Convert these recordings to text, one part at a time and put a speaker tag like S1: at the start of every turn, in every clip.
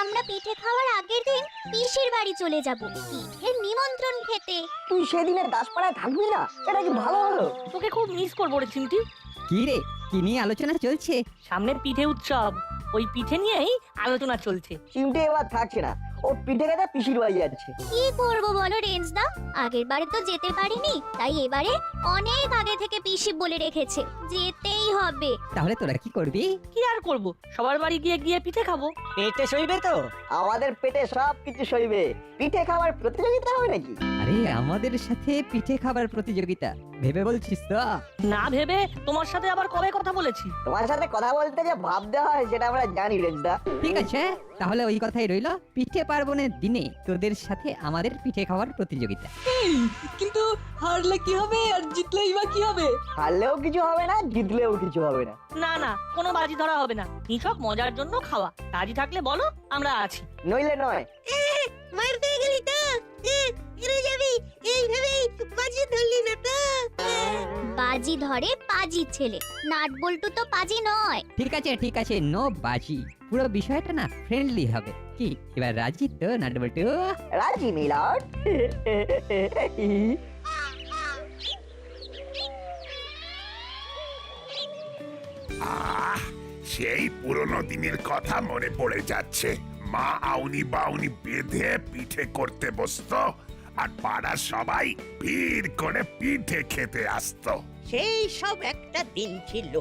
S1: আমরা পিঠে খাওয়ার আগের দিন পিসির বাড়ি চলে যাব পিঠের নিমন্ত্রণ খেতে।
S2: তুই সেদিনে দাসপাড়ায় থাকবি না? এটা কি ভালো হলো?
S3: তোকে খুব মিস করবো রে চিমটি।
S4: কি রে, কি নিয়ে আলোচনা চলছে?
S3: সামনের পিঠে উৎসব, ওই পিঠে নিয়েই আলোচনা চলছে।
S2: চিমটে এবার থাকছে না, ও পিঠে খেতে পিসির বাড়ি যাচ্ছে।
S1: কি করবো বলো রেঞ্জদা, আগের বারে তো যেতে পারিনি, তাই এবারে অনেক আগে থেকে পিসি বলে রেখেছে যেতেই হবে।
S4: তাহলে তোরা কি করবি?
S3: কি আর করব, সবার বাড়ি গিয়ে গিয়ে পিঠে খাবো।
S5: পেটে সইবে তো?
S2: আমাদের পেটে সব কিছু সইবে, পিঠে খাওয়ার প্রতিযোগিতা হবে নাকি?
S4: আরে আমাদের সাথে পিঠে খাবার প্রতিযোগিতা ভেবে বলছিস তো?
S3: না ভেবে তোমার সাথে আবার কবে কথা বলেছি?
S2: তোমার সাথে কথা বলতে যে ভাবতে হয় সেটা আমরা জানি রেঞ্জদা।
S4: ঠিক আছে, তাহলে ওই কথাই রইলো, পিঠে পার্বণের দিনে তোদের সাথে আমাদের পিঠে খাওয়ার প্রতিযোগিতা।
S6: কিন্তু হারলে কি হবে আর জিতলেই বা কি হবে?
S2: হারলেও কিছু হবে না, জিতলেও কিছু হবে না।
S3: না না, কোনো বাজি ধরা হবে না, নিছক মজার জন্য খাওয়া। রাজি থাকলে বলো, আমরা আছি।
S2: নইলে নয়।
S7: মার পেয়ে গেলি তো, হেরে যাবি এই ভেবেই বাজি ধরলি না তো।
S1: বাজি ধরে পাজি ছেলে, নাট বল্টু তো পাজি নয়।
S4: ঠিক আছে, নো বাজি। পুরো বিষয়টা না ফ্রেন্ডলি হবে। কি এবার রাজি তো নাটবল্টু?
S2: রাজি মিলন।
S8: সেই পুরনো দিনের কথা মনে পড়ে যাচ্ছে। মা আউনি বাউনি বেঁধে পিঠে করতে বসতো, আর পাড়ার সবাই ভিড় করে পিঠে খেতে আসতো।
S7: সেই সব একটা দিন ছিল,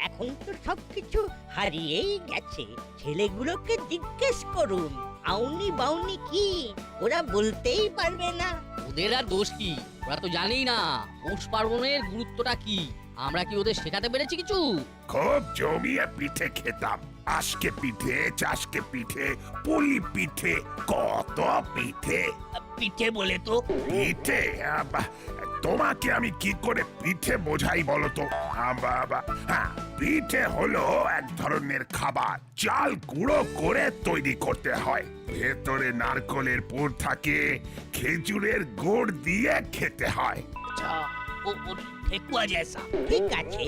S7: এখন তো সবকিছু হারিয়েই গেছে। ছেলেগুলোকে জিজ্ঞেস করুন আউনি বাউনি কি, ওরা বলতেই পারবে না।
S5: ওদের আর দোষ কি? ওরা তো জানেই না পৌষ পার্বণের গুরুত্বটা কি। আমরা কি ওদের শেখাতে পেরেছি কিছু?
S8: খুব জমিয়ে পিঠে খেতাম। আজকে পিঠে, চাষকে পিঠে, পুলি পিঠে, কত পিঠে।
S7: পিঠে বলে তো
S8: পিঠে তোমাকে আমি কি করে পিঠে বোঝাই বলো তো? হ্যাঁ, পিঠে হলো এক ধরনের খাবার, চাল গুঁড়ো করে তৈরি করতে হয়। ভেতরে নারকেলের পুর থাকে, খেজুরের গুড় দিয়ে খেতে হয়।
S7: ঠেকুয়া জেসা। ঠিক আছে,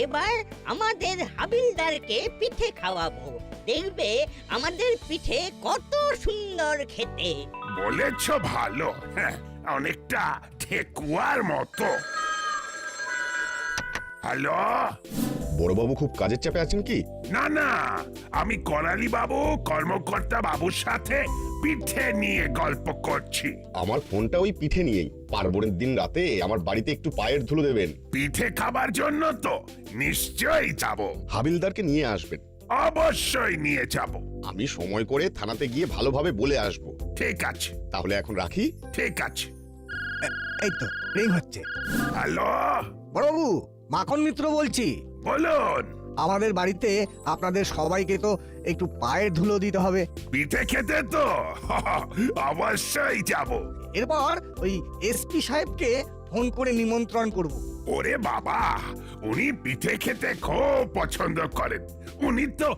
S7: এবার আমাদের হাবিলদারকে পিঠে খাওয়াবো, দেখবে আমাদের পিঠে কত সুন্দর খেতে।
S8: বলেছ ভালো, হ্যাঁ, অনেকটা ঠেকুয়ার মতো। হ্যালো,
S9: বড়বাবু খুব কাজের চাপে আছেন কি?
S8: না না, আমি করালি বাবু কর্মকর্তা বাবুর সাথে পিঠে নিয়ে গল্প করছি।
S9: আমার ফোনটা ওই পিঠে নিয়েই। পার্বণের দিন রাতে আমার বাড়িতে একটু পায়ের ধুলো দেবেন।
S8: পিঠে খাবার জন্য তো নিশ্চয়ই যাব।
S9: হাবিলদারকে নিয়ে আসবেন।
S8: অবশ্যই নিয়ে যাব।
S9: আমি সময় করে থানাতে গিয়ে ভালোভাবে বলে আসব।
S8: ঠিক আছে,
S9: তাহলে এখন রাখি।
S8: ঠিক আছে।
S10: এই তো রিং হচ্ছে।
S8: হ্যালো
S10: বড়বাবু, মাখন মিত্র বলছি।
S8: বলুন।
S10: আমাদের বাড়িতে আপনাদের সবাইকে তো একটু পায়ের ধুলো দিতে হবে।
S8: পিঠে খেতে তো অবশ্যই যাব।
S10: এরপর ওই এসপি সাহেবকে ফোন করে নিমন্ত্রণ করব।
S8: ওরে বাবা, উনি পিঠে খেতে খুব পছন্দ করেন। উনি তো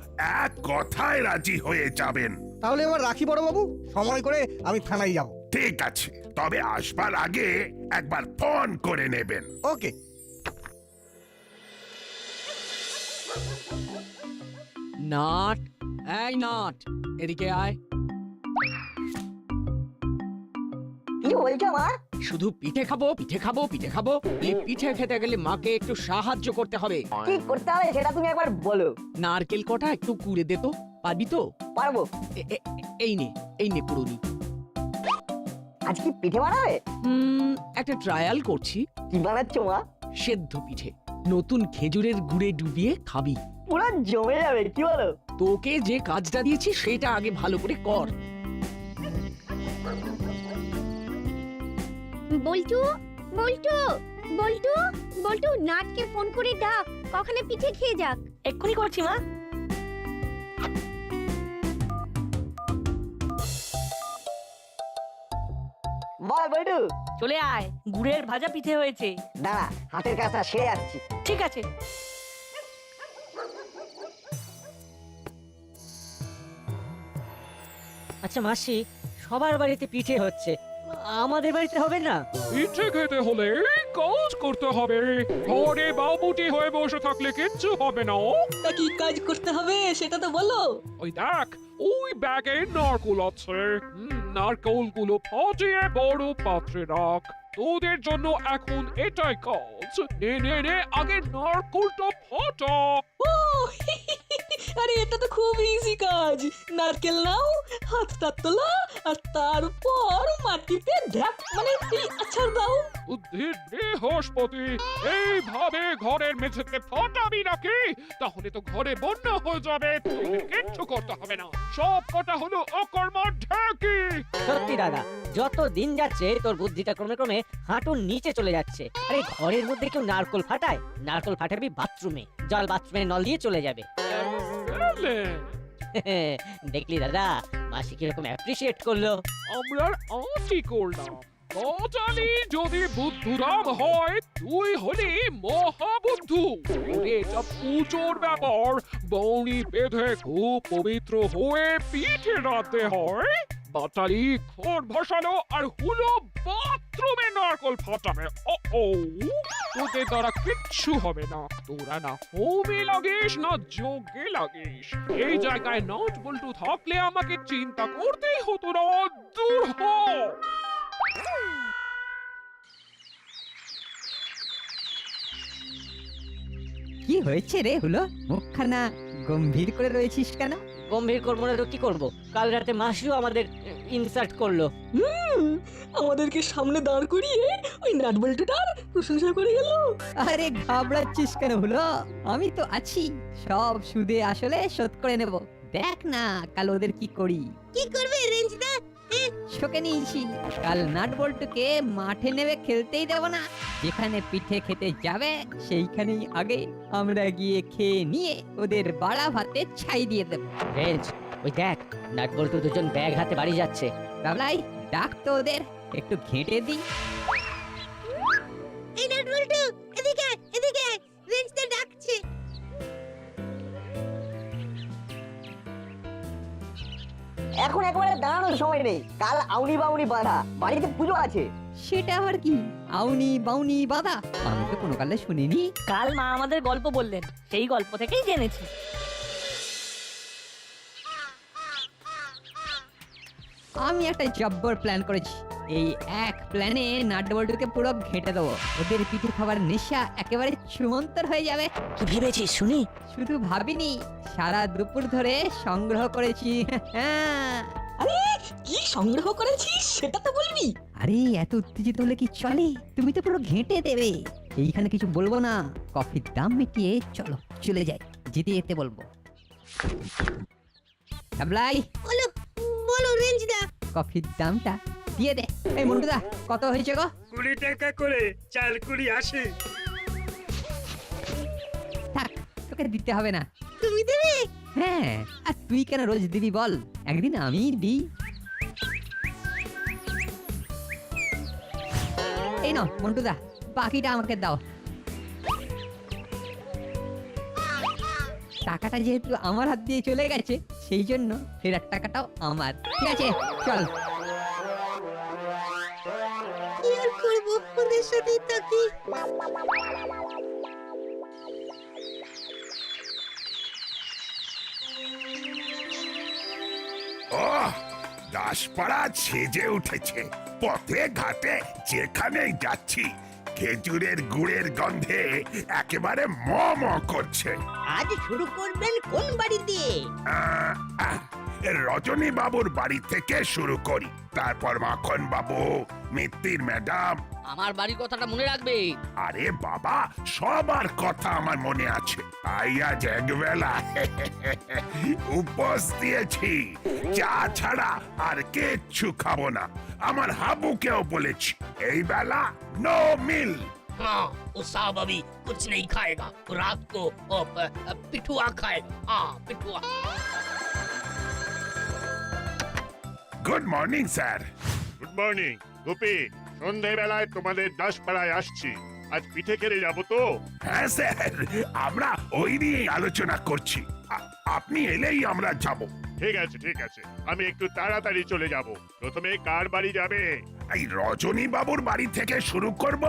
S8: এক কথায় রাজি হয়ে যাবেন।
S10: তাহলে এবার রাখি বড়বাবু, সময় করে আমি থানায় যাব।
S8: ঠিক আছে, তবে আসবার আগে একবার ফোন করে নেবেন।
S10: ওকে।
S5: নাট, এই নাট, এদিকে আয়।
S2: কি বলছো মা?
S5: শুধু পিঠে খাবো পিঠে খাবো পিঠে খাবো। এই পিঠে খেতে গেলে মাকে একটু সাহায্য করতে হবে।
S2: কি করতে হবে সেটা তুমি একবার বলো।
S5: নারকেল কটা একটু কুড়ে দে তো, পারবি তো?
S2: পারবো।
S5: এই নে কুড়ুনি।
S2: আজ কি পিঠে বানাবে?
S5: একটা ট্রায়াল করছি।
S2: কি বানাচ্ছো মা?
S5: সেদ্ধ পিঠে, নতুন খেজুরের গুড়ে ডুবিয়ে খাবি।
S2: পুরো জমে যাবে, কি বলো?
S5: তোকে যে কাজটা দিয়েছি সেটা আগে ভালো করে কর।
S1: বল্টু বল্টু বল্টু বল্টু, নাটকে ফোন করে ডাক, কখনো পিঠে খেয়ে যাক।
S3: এক্ষুনি করছি মা।
S2: বল বল্টু।
S3: চলে আয়, গুড়ের ভাজা পিঠে হয়েছে।
S2: দাঁড়া, হাতের কাজটা সেরে যাচ্ছি।
S3: ঠিক আছে।
S5: আচ্ছা মাসি, সবার বাড়িতে পিঠে হচ্ছে, আমাদের বাড়িতে হবে না?
S6: পিঠে খেতে হলে
S11: কাজ করতে হবে। ঘরে বাবুটি হয়ে বসে থাকলে কিচ্ছু হবে না।
S6: তা কি কাজ করতে হবে সেটা তো বলো।
S11: ওই দেখ, ওই ব্যাগে নারকোল আছে। নারকোলগুলো ফাটিয়ে বড় পাত্রে রাখ। তোদের জন্য এখন এটাই কাজ। নে আগে নারকোলটা ফাটা।
S6: ও আরে এটা তো খুব ইজি কাজ। নারকেল নাও, হাতটা তোলা, আর তারপর মাটিতে ঢাক মানে এই আছাড় দাও।
S11: বুদ্ধির বৃহস্পতি, এইভাবে ঘরের মেঝেতে ফাটাবি নাকি? তাহলে তো ঘরে বন্যা হয়ে যাবে। তোদের কিচ্ছু করতে হবে না, সব কটা হলো অকর্মার ঢাকি।
S3: সত্যি দাদা, যত দিন যাচ্ছে তোর বুদ্ধিটা ক্রমে ক্রমে হাঁটুর নিচে চলে যাচ্ছে। আরে ঘরের মধ্যে কেউ নারকোল ফাটায়? নারকোল ফাটাবি বাথরুমে, জল বাথরুমের নল দিয়ে চলে যাবে। দেখলি দাদা, মাসি কিরকম অ্যাপ্রিশিয়েট করলো।
S11: আমরা আছি করলাম। কটালি যদি বুদ্ধুরাম হয়, তুই হলি মহাবুদ্ধু। ওরে এটা পুজোর ব্যাপার। বৌনি বেঁধে খুব পবিত্র হয়ে পিঠে রাখতে হয়। বাটালি খড় ভাসালো আর হুলো বাথরুমে নারকল ফাটাবে। ও তোদের দ্বারা কিচ্ছু হবে না। তোরা না হোমে লাগিস না যোগে লাগিস। এই জায়গায় নট বল্টু থাকলে আমাকে চিন্তা করতেই হতো না। দূর হ।
S4: কি হয়েছে রে হলো? মুখখানা গম্ভীর করে রয়েছিস কেন?
S3: গম্ভীর করবো না তো কি করবো? কাল রাতে মাসিও আমাদের ইনসার্ট করলো।
S6: আমাদেরকে সামনে দাঁড় করিয়ে ওই নাটবল্টুটার প্রশংসা করে গেল।
S4: আরে ঘাবড়াচ্ছিস কেন হলো? আমি তো আছি, সব সুদে আসলে শোধ করে নেব। দেখ না কাল ওদের কি করি।
S7: কি করবে রেঞ্জদা?
S4: শোকে নিয়েছি, কাল নাট বল্টুকে মাঠে নেমে খেলতেই দেব না। যেখানে পিঠে খেতে যাবে সেইখানেই আগে আমরা গিয়ে খেয়ে নিয়ে ওদের বাড়া ভাতে ছাই দিয়ে দেব।
S3: রেঞ্জ, ওই দেখ নাটবল্টু দুজন ব্যাগ হাতে বাড়ি যাচ্ছে।
S4: বাবলাই, ডাক তো ওদের, একটু ঘেঁটে দিই।
S7: এই নাটবল্টু, এদিকে এদিকে, রেঞ্জদা ডাকছে।
S2: এখন একেবারে দাঁড়ানোর সময় নেই। কাল আউনি বাউনি বাঁধা, বাড়িতে পুজো আছে।
S4: সেটা আবার কি? আউনি বাউনি বাধা? আমি তো কোনো কালে শুনিনি।
S3: কাল মা আমাদের গল্প বললেন, সেই গল্প থেকেই জেনেছি।
S4: আমি একটা জব্বর প্ল্যান করেছি। এই এক প্ল্যানে নাটবল্টুকে পুরো ঘেঁটে দেবো। ওদের পিঠে খাবার নেশা একেবারে ছুমন্তর হয়ে যাবে।
S3: কি ভেবেছিস শুনি?
S4: শুধু ভাবিনি, সারা দুপুর ধরে সংগ্রহ করেছি।
S6: আরে কি সংগ্রহ করেছিস সেটা তো বলবি।
S4: আরে এত উত্তেজিত হলে কি চলে? তুমি তো পুরো ঘেঁটে দেবে। এইখানে কিছু বলবো না, কফির দাম মিটিয়ে চলো চলে যাই। যেতে যেতে বলবো। সাবলাই,
S7: বলো বলো রেঞ্জদা।
S4: কফির দামটা দিয়ে দে। এই মন্টুদা, কত হয়েছে গো?
S11: 20 টাকা করে, 4 কুড়ি 80।
S4: থাক, তোকে দিতে হবে না।
S7: তুমি দেবে?
S4: হ্যাঁ, আর তুই কেন রোজ দিবি বল? একদিন আমি দিই। এই নাও মন্টুদা, বাকিটা আমাকে দাও। টাকাটা যেহেতু আমার হাত দিয়ে চলে গেছে, সেই জন্য ফেরার টাকাটাও আমার। ঠিক আছে, চল।
S7: কি আর করবো, ওদের সাথেই থাকি।
S8: ওহ, দাসপাড়া সেজে উঠেছে। পথে ঘাটে যেখানেই যাচ্ছি, খেজুরের গুড়ের গন্ধে একেবারে ম ম করছে।
S7: আজ শুরু করবেন কোন বাড়ি দিয়ে?
S8: রজনী বাবুর বাড়ি থেকে শুরু করি, তারপর মাখন বাবু, মিত্তির ম্যাডাম।
S5: আমার বাড়ির কথাটা মনে রাখবে।
S8: আরে বাবা, সবার কথা আমার মনে আছে। আজ একবেলা উপোস দিয়েছি, চা ছাড়া আর কিচ্ছু খাবো না। আমার হাবুকেও বলেছি এই বেলা নো মিল।
S5: हाँ, वो साहब अभी कुछ नहीं खाएगा, रात को पिठुआ खाएगा। हाँ, पिठुआ।
S8: Good morning sir.
S11: Good morning Gopi. সন্ধ্যেবেলায় তোমাদের দাসপাড়ায় আসছি। আজ পিঠে খেলে যাবো তো?
S8: হ্যাঁ স্যার, আমরা ওই নিয়ে আলোচনা করছি। আপনি এলেই আমরা যাব।
S11: ঠিক আছে ঠিক আছে, আমি একটু তাড়াতাড়ি চলে যাব। প্রথমে কার বাড়ি যাবে?
S8: এই রজনী বাবুর বাড়ি থেকে শুরু করব,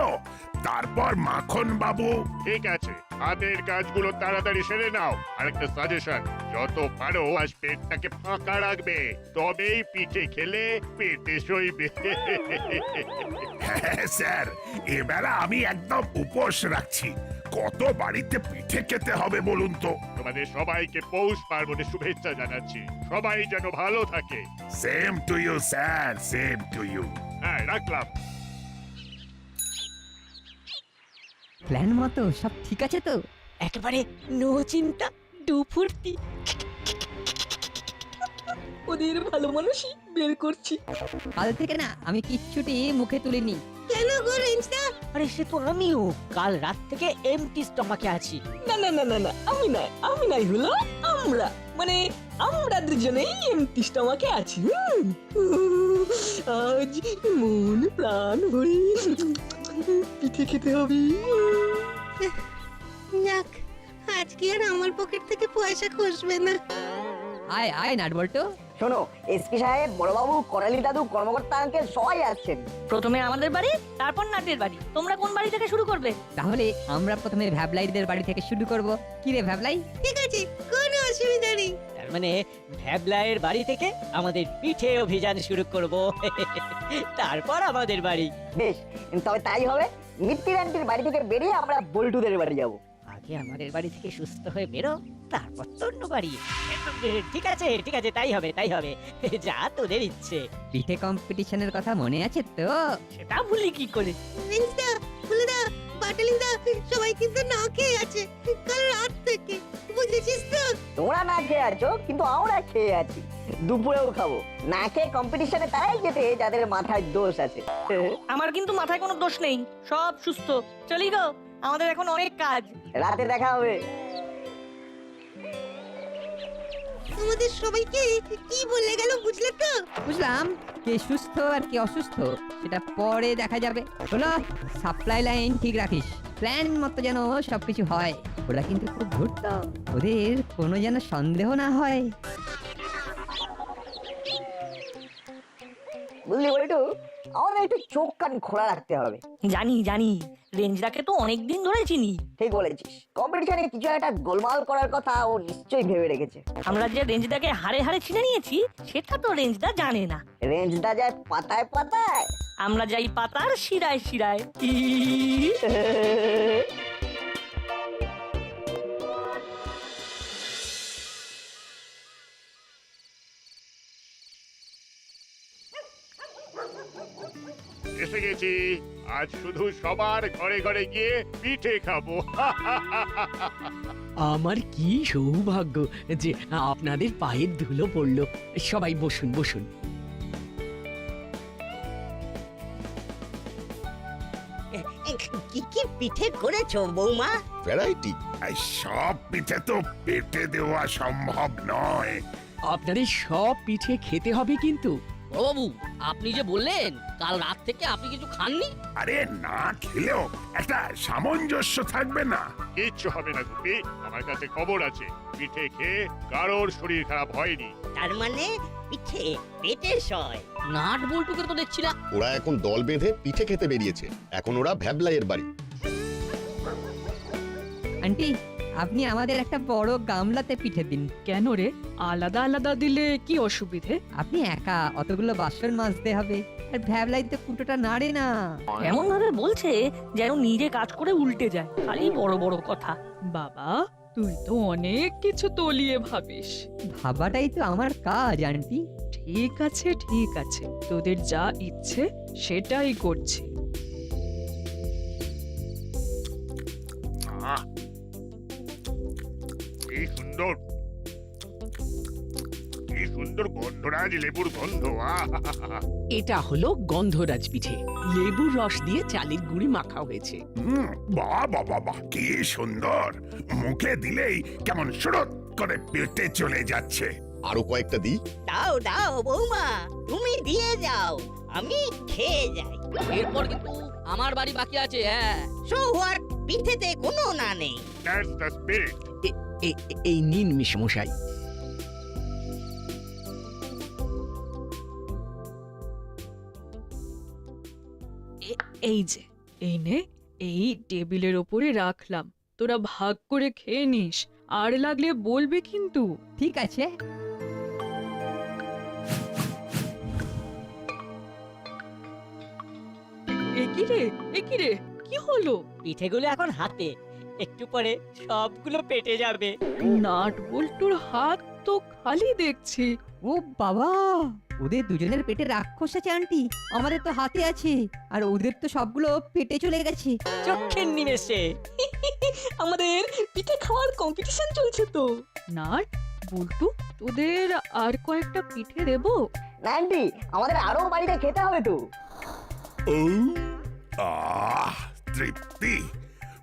S8: তারপর মাখন বাবু।
S11: ঠিক আছে, হাতের কাজগুলো তাড়াতাড়ি সেরে নাও। আরেকটা সাজেশন, যত পারো আজ পেটটাকে ফাঁকা রাখবে, তবেই পিঠে খেলে পেটে সইবে।
S8: হ্যাঁ স্যার, এবেলা আমি একদম উপোস রাখছি। কত বাড়িতে পিঠে খেতে হবে বলুন তো?
S11: তোমাদের সবাইকে পৌষ পার্বণের শুভেচ্ছা জানাচ্ছি। সবাই যেন ভালো থাকে।
S8: Same to you sir, same to you.
S11: হ্যাঁ, রাখলাম।
S4: প্ল্যান মতো সব ঠিক আছে তো?
S3: একেবারে নো চিন্তা, ডুফুর্তি।
S6: ওদের ভালো মানুষই বের করছি।
S4: কাল থেকে না আমি কিচ্ছুটি মুখে তুলিনি।
S6: কেন গো রেঞ্জদা?
S3: আরে সে তো আমিও কাল রাত থেকে এমটি স্টমাকে আছি।
S6: না না না না না, আমি নাই হলো আমরা, মানে আমরা দুজনেই এমটি স্টমাকে আছি। আজ মন প্রাণ ভরে পিঠে খেতে হবে।
S7: যাক, আজকে আর আমার পকেট থেকে পয়সা খসবে না।
S4: আয় আয় নাট বল্টু।
S2: শোনো, এসপি সাহেব, বড়বাবু, করালি দাদু, কর্মকর্তা আঙ্কেল সবাই আসছেন।
S6: প্রথমে আমাদের বাড়ি, তারপর নাটের বাড়ি। তোমরা কোন বাড়ি থেকে শুরু করবে?
S4: তাহলে আমরা প্রথমে ভ্যাবলাইদের বাড়ি থেকে শুরু করব। কি রে ভ্যাবলাই?
S7: ঠিক আছে, কোনো অসুবিধা নেই।
S3: তার মানে ভ্যাবলায়ের বাড়ি থেকে আমাদের পিঠে অভিযান শুরু করব। তারপর আমাদের বাড়ি।
S2: বেশ, তবে তাই হবে। মিত্তির আন্টির বাড়ি থেকে বেরিয়ে আমরা বল্টুদের বাড়ি যাব।
S3: আগে আমাদের বাড়ি থেকে সুস্থ হয়ে বেরো, তারপর তো অন্য বাড়ি। ঠিক আছে ঠিক আছে, তাই হবে তাই হবে, যা তোদের ইচ্ছে।
S4: পিঠে কম্পিটিশনের কথা মনে আছে তো?
S6: সেটা ভুলি কি করে?
S7: রেঞ্জদা, ফুলদা, বাটালিদা সবাই কিন্তু না খেয়ে আছে কাল রাত থেকে, বুঝেছিস তো?
S2: তোমরা না খেয়ে আছো, কিন্তু আমরা খেয়ে আছি। দুপুরেও খাবো। না খেয়ে কম্পিটিশনে তারাই যেতে যাদের মাথায় দোষ আছে।
S6: আমার কিন্তু মাথায় কোনো দোষ নেই, সব সুস্থ। চলি গো, আমাদের এখন অনেক কাজ।
S2: রাতে দেখা হবে।
S7: আমাদের সবাইকে কি বলে গেল বুঝলে তো?
S4: বুঝলাম, কে সুস্থ আর কে অসুস্থ সেটা পরে দেখা যাবে। হলো, সাপ্লাই লাইন ঠিক রাখিস, প্ল্যান মতো যেন সবকিছু হয়। ওরা কিন্তু খুব ধূর্ত, ওদের কোনো যেন সন্দেহ না হয়।
S2: বুঝলি বল্টু, আমাদের একটু চোখ কান খোলা রাখতে হবে।
S6: জানি, রেঞ্জদাকে তো অনেকদিন ধরে চিনি।
S2: ঠিক বলেছিস, কম্পিটিশনে কিছু একটা গোলমাল করার কথা ও নিশ্চয়ই ভেবে রেখেছে।
S6: আমরা যে রেঞ্জদাকে হাড়ে হাড়ে চিনে নিয়েছি, সেটা তো রেঞ্জদা জানে না।
S2: রেঞ্জদা যায় পাতায় পাতায়,
S6: আমরা যাই পাতার শিরায় শিরায়।
S11: এসে গেছি। আজ শুধু সবার ঘরে ঘরে গিয়ে পিঠে খাবো।
S12: আমার কি সৌভাগ্য যে আপনাদের পায়ের ধুলো পড়লো। সবাই বসুন বসুন।
S7: কি কি পিঠে করেছো বৌমা?
S9: ভ্যারাইটি।
S8: এই সব পিঠে তো পেটে দেওয়া সম্ভব নয়।
S12: আপনাদের সব পিঠে খেতে হবে কিন্তু।
S5: বাবু, আপনি যে বললেন কাল রাত থেকে আপনি কিছু খাননি।
S8: আরে না খেলেও একটা সামঞ্জস্য থাকবে না?
S11: কিচ্ছু হবে না গুপি, আমার কাছে খবর আছে। পিঠে খেয়ে কারোর শরীর খারাপ হয়নি।
S7: তার মানে পিঠে পেটে সয়।
S5: নাট বল্টুকে তো দেখছি না।
S9: ওরা এখন দল বেঁধে পিঠে খেতে বেরিয়েছে। এখন ওরা ভ্যাবলাইয়ের বাড়ি।
S4: আন্টি, আপনি আমাদের একটা বড় গামলাতে পিঠে দিন।
S6: কেন রে? আলাদা আলাদা দিলে কি অসুবিধে?
S4: আপনি একা অতগুলো বাসন মাজতে হবে, আর ভ্যাবলাই তো কুটোটা নাড়ে না।
S6: এমন ভাবে বলছে যেন নিজে কাজ করে উল্টে যায়, খালি বড় বড় কথা।
S13: বাবা, তুই তো অনেক কিছু তলিয়ে ভাবিস।
S4: ভাবাটাই তো আমার কাজ আন্টি।
S13: ঠিক আছে ঠিক আছে, তোদের যা ইচ্ছে সেটাই করছি।
S11: আহ, কি সুন্দর, কি সুন্দর গন্ধরাজ লেবুর গন্ধ।
S12: এটা হলো গন্ধরাজ পিঠে, লেবুর রস দিয়ে চালের গুঁড়ি মাখা হয়েছে।
S8: বাহ বাহ বাহ বাহ, কি সুন্দর! মুখে দিলেই কেমন সুরত করে পেটে চলে যাচ্ছে।
S9: আরো কয়েকটা দিই।
S7: দাও দাও বৌমা, তুমি দিয়ে যাও, আমি খেয়ে যাই।
S5: এরপর কিন্তু আমার বাড়ি বাকি আছে। হ্যাঁ,
S7: সো হোয়াট, পিঠেতে কোনো না নেই।
S11: That's the spirit.
S12: এই নিন মিশমশাই।
S13: এই যে এই নে, এই টেবিলের ওপরে রাখলাম, তোরা ভাগ করে খেয়ে নিস, আর লাগলে বলবি কিন্তু।
S4: ঠিক আছে।
S13: একি রে কি হলো?
S3: পিঠেগুলো এখন হাতে, একটু পরে সবগুলো পেটে যাবে।
S13: নাট বল্টুর হাত তো খালি দেখছি।
S4: ও বাবা, ওদের দুজনের পেটে রাক্ষস আছে আন্টি, আমাদের তো হাতে আছে, আর ওদের তো সবগুলো পেটে চলে গেছে।
S3: চোখের নিমেষে।
S6: আমাদের পিঠে খাওয়ার কম্পিটিশন চলছে তো।
S13: নাট বল্টু, তোদের আর কয়েকটা পিঠে দেবো?
S2: না আন্টি, আমাদের আরো বাড়িতে খেতে হবে তো।
S8: তৃপ্তি,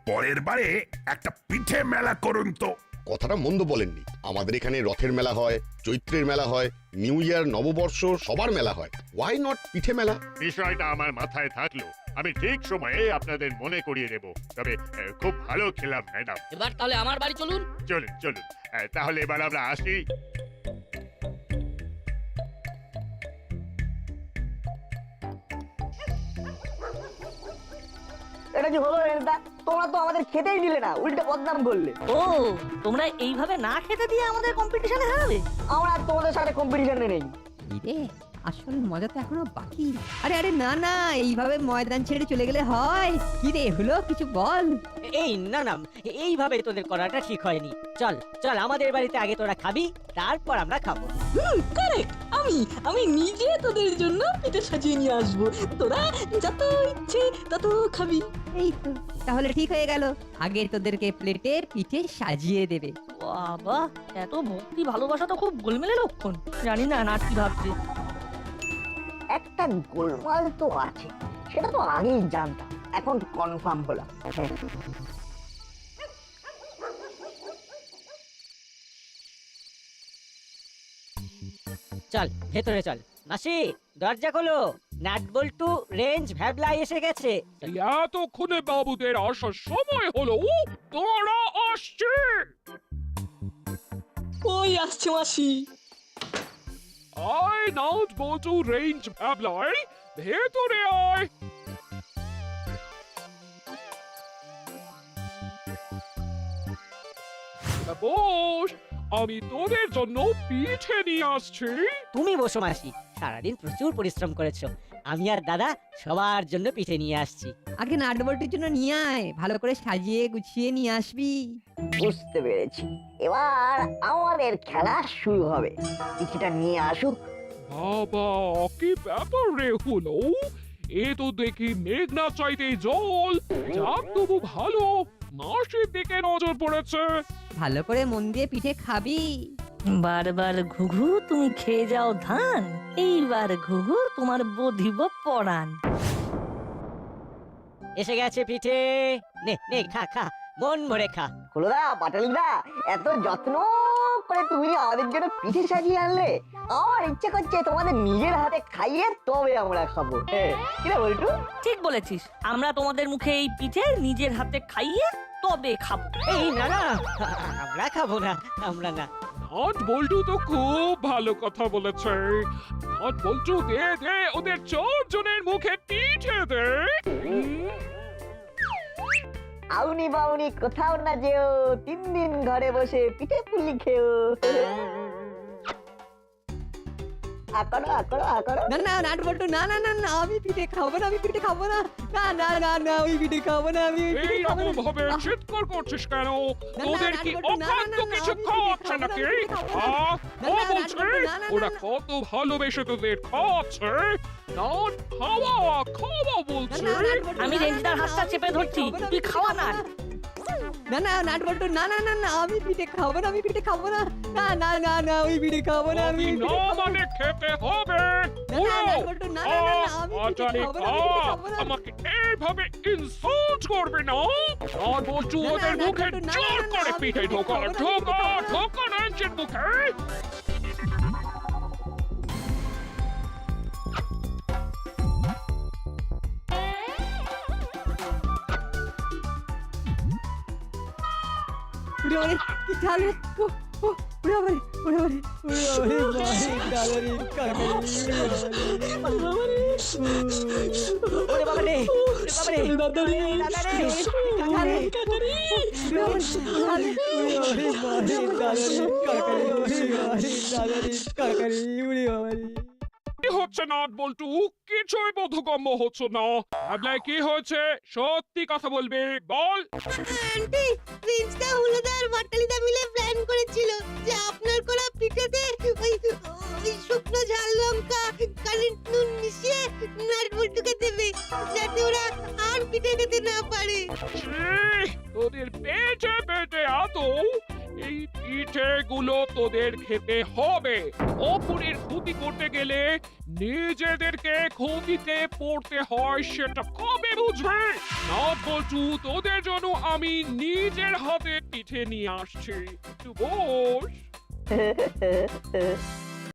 S8: পরের বারে একটা পিঠে মেলা করুন তো।
S9: কথাটা মন্দ বলেননি, আমাদের এখানে রথের মেলা হয়, চৈত্রের মেলা হয়, নিউ ইয়ার নববর্ষ সবার মেলা হয়, ওয়াই নট পিঠে মেলা?
S11: বিষয়টা আমার মাথায় থাকলো, আমি ঠিক সময়ে আপনাদের মনে করিয়ে দেব। তবে খুব ভালো খেলাম ম্যাডাম।
S5: এবার তাহলে আমার বাড়ি চলুন।
S11: চলুন চলুন, তাহলে এবার আমরা আসি।
S2: এটা কি হলো রেন্তা? তোমরা তো আমাদের খেতেই দিলে না, উল্টে বদনাম করলে।
S6: ও, তোমরা এইভাবে না খেতে দিয়ে আমাদের কম্পিটিশনে হারাবে?
S2: আমরা আর তোমাদের সাথে কম্পিটিশনে নেই।
S4: রে, আসল মজা তো এখনো বাকি। আরে আরে না না, এইভাবে ময়দান ছেড়ে চলে গেলে হয়? কি রে হলো, কিছু বল।
S3: এই না না, এইভাবে তোদের করাটা ঠিক হয়নি। চল চল, আমাদের বাড়িতে আগে তোরা খাবি, তারপর আমরা খাবো।
S6: কারেক্ট। আমি নিজে তোদের জন্য পিঠে সাজিয়ে নিয়ে আসবো, তোরা যত ইচ্ছে তত খাবি।
S4: এই তো, তাহলে ঠিক হয়ে গেল, আগে তোদেরকে প্লেটে পিঠে সাজিয়ে দেবে।
S6: বাবা, এত ভক্তি ভালোবাসা তো খুব গোলমেলে লক্ষণ। জানি না নাট কি ভাবছে।
S2: একটা গোলমাল তো আছে, সেটা তো আগেই জানতাম, এখন কনফার্ম হলাম।
S3: চল ভেতরে চল। মাসি, দরজা খোলো, নাট বল্টু রেঞ্জ ভ্যাবলা এসে গেছে।
S11: এতক্ষণে বাবুদের আসার সময় হলো, তোরা আসছে।
S6: ওই আসছে মাসি।
S11: আয় নাট বল্টু রেঞ্জ ভ্যাবলাই, ভেতরে আয়। বস, আমি তোদের জন্য পিঠে নিয়ে আসছি।
S3: তুমি বসো মাসি, সারাদিন প্রচুর পরিশ্রম করেছো, আমি আর দাদা সবার জন্য পিঠে নিয়ে আসছি।
S4: আগে নাটবল্টুর জন্য নিয়ে আয়, ভালো করে সাজিয়ে গুছিয়ে নিয়ে আসবি।
S2: বুঝতে পেরেছি, এবার আমাদের খেলা শুরু হবে। পিঠেটা নিয়ে আসুক।
S11: বাবা, কি ব্যাপার রে হলো? এ তো দেখি মেঘনা চাইতে জল। যাক, তবু ভালো, মাসির দিকে নজর পড়েছে।
S4: ভালো করে মন দিয়ে পিঠে খাবি।
S6: বারবার ঘুঘু তুমি খেয়ে যাও ধান, এইবার ঘুঘু তোমার বধিব পরাণ।
S3: এসে গেছে পিঠে, নে নে খা খা, মন ভরে খা।
S2: হলোদা, পাটালিদা, এত যত্ন করে তুমি আমাদের জন্য পিঠে সাজিয়ে আনলে, আমার ইচ্ছে করছে তোমাদের নিজের হাতে খাইয়ে তবে আমরা খাবো। কি রে বল্টু?
S6: ঠিক বলেছিস, আমরা তোমাদের মুখে এই পিঠে নিজের হাতে খাইয়ে তবে খাবো।
S3: এই না না, আমরা খাবো না, আমরা না।
S11: নাট বল্টু তো খুব ভালো কথা বলেছে। নাট বল্টু, দে দে, ওদের 4 জনের মুখে পিঠে দে।
S2: আউনি বাউনি কোথাও না যেও, 3 দিন ঘরে বসে পিঠে পুলি খেও। আকড়ো আকড়ো আকড়ো।
S4: না না নাটবল্টু, না না না না, আমি পিঠে খাবো না, আমি পিঠে খাবো না, না না না না, আমি পিঠে খাবো না, আমি পিঠে খাবো না।
S11: এইরকম ভাবে চিৎকার করছিস কেন?
S4: না,
S11: তোদের কি
S4: নাটবল্টু, না, না,
S11: অখাদ্য
S4: না,
S11: কিছু
S4: আমি
S11: খাওয়াচ্ছে
S4: পিঠে খাবো না,
S11: নাকি?
S4: আমি পিঠে খাবো না। না,
S11: ও
S4: না,
S11: বলছে
S4: নাটবল্টু, না, না,
S11: ওরা
S4: না,
S11: কত ভালোবেসে তোদের খাওয়াচ্ছে। নাট খাওয়া খাওয়া বলছে।
S4: না, নাটবল্টু,
S6: আমি
S4: না, না,
S6: রেঞ্জদার
S4: না,
S6: হাতটা
S4: আমি
S6: চেপে
S4: পিঠে
S6: ধরছি,
S4: খাবো না,
S6: তুই
S4: আমি
S6: খাওয়া
S4: পিঠে
S6: না।
S4: খাবো না না নাটবল্টু, না না না না, আমি পিঠে খাবো না, আমি পিঠে খাবো না, না না না না, আমি পিঠে খাবো না, আমি
S11: আমি
S4: পিঠে
S11: না
S4: খাবো না।
S11: মানে খেতে হবে।
S4: না, না, নাটবল্টু, না, না, না, না, আমি পিঠে
S11: আচারে
S4: খাবো না, আমি পিঠে খাবো না।
S11: আমাকে এইভাবে ইনসাল্ট করবে না। আর বলছো
S4: না, না,
S11: ওদের মুখে
S4: নাটবল্টু, না,
S11: জোর
S4: না, না,
S11: করে
S4: আমি
S11: পিঠে
S4: পিঠে
S11: ঢোকা
S4: খাবো না, আমি পিঠে
S11: ঢোকা
S4: খাবো না।
S11: ঢোকা রেঞ্জের মুখে।
S4: উড়ে বাবারে, কি ঝাল রে। ও, ও, উড়ে বাবারে,
S3: ওরে বাবা রে, ওরে বাবা রে,
S6: দাদা রে,
S3: দাদা রে, কাকা রে,
S11: কি হচ্ছে নাট বল্টু? কিছুই বোধগম্য হচ্ছে না। আপনার কি হয়েছে? সত্যি কথা বলবে, বল।
S7: আন্টি, প্রিন্সটা হুলুদার বাটালিদা মিলে প্ল্যান করেছিল যে আপনার করা পিঠেতে ওই শুকনো ঝাল লঙ্কা কালির নুন মিশিয়ে নাটবল্টুকে দেবে যাতে ওরা আর পিঠে খেতে না পারে।
S11: ছিঃ, তোদের পেটে পেটে আদৌ এই পিঠেগুলো তোদের খেতে হবে। অপরের ক্ষতি করতে গেলে নিজেদেরকে ক্ষতিতে পড়তে হয়, সেটা কবে বুঝবে? নাট বল্টু, তোদের জন্য আমি নিজের হাতে পিঠে নিয়ে আসছি, একটু বস।